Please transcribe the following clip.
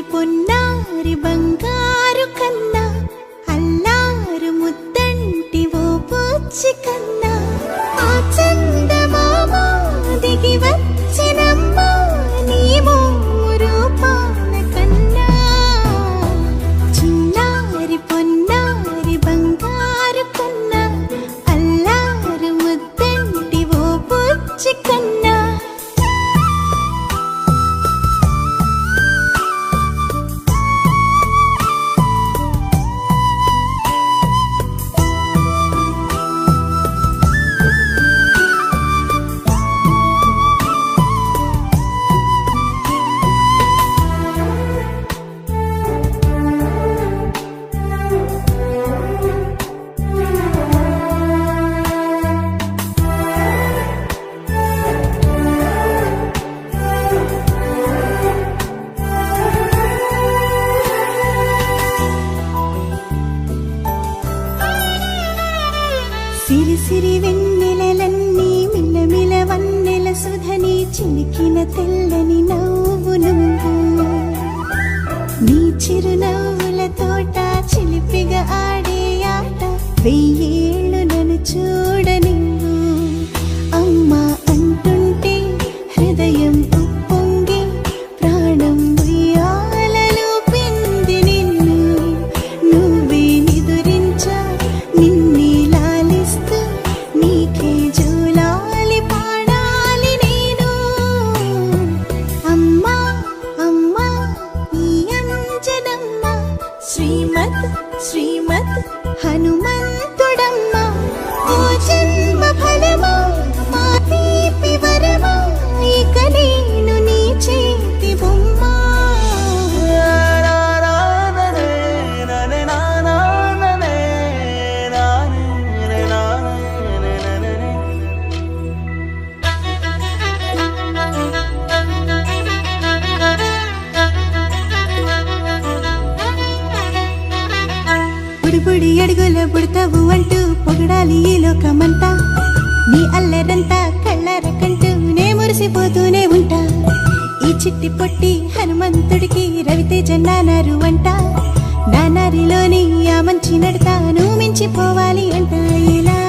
పొన్నారి బంగారు కన్నా అల్లారు ముద్దంటి ఓ బుచ్చి కన్నా ఆ చందమామ దిగి వచ్చినమ్మ నీ రూపాల కన్నా చిన్నారి పొన్నారి బంగారు కన్నా అల్లారు ముద్దంటి ఓ బుచ్చి కన్నా సిరి సిరి వెన్నెలలన్నీ మిలమిల వన్నెల సుధని చిలికిన తెల్లని నవ్వు నువ్వు నీ చిరునవ్వుల తోట చిలిపిగా ఆడే ఆట వెయ్యేళ్ళు నన్ను చూడ నువ్వు అమ్మా అంటుంటే హృదయం ఉప్పొంగి ప్రాణం ఉయ్యాలలో పిండి నిన్ను నువ్వే నిదురించా నిన్నే నీకే జూలాలి పాడాలి నేను అమ్మా అమ్మా ఈ అంజనమ్మ శ్రీమద్ శ్రీమద్ హనుమంతుడమ్మ ఓ జన్మ ఫలమా మా తీపి వరమా ఇక నేను నీ చేతి బొమ్మ బుడి అడుగుల బుడతావు అంటూ పొగడాలి ఈ లోకమంతా నీ అల్లరంతా కళ్ళరకంటూ నే మురిసిపోతూనే ఉంటా ఈ చిట్టి పొట్టి హనుమంతుడికి రవితేజ నానారు అంట నానారిలోని ఆ మంచి నడతా నువ్వు మించిపోవాలి అంట ఇలా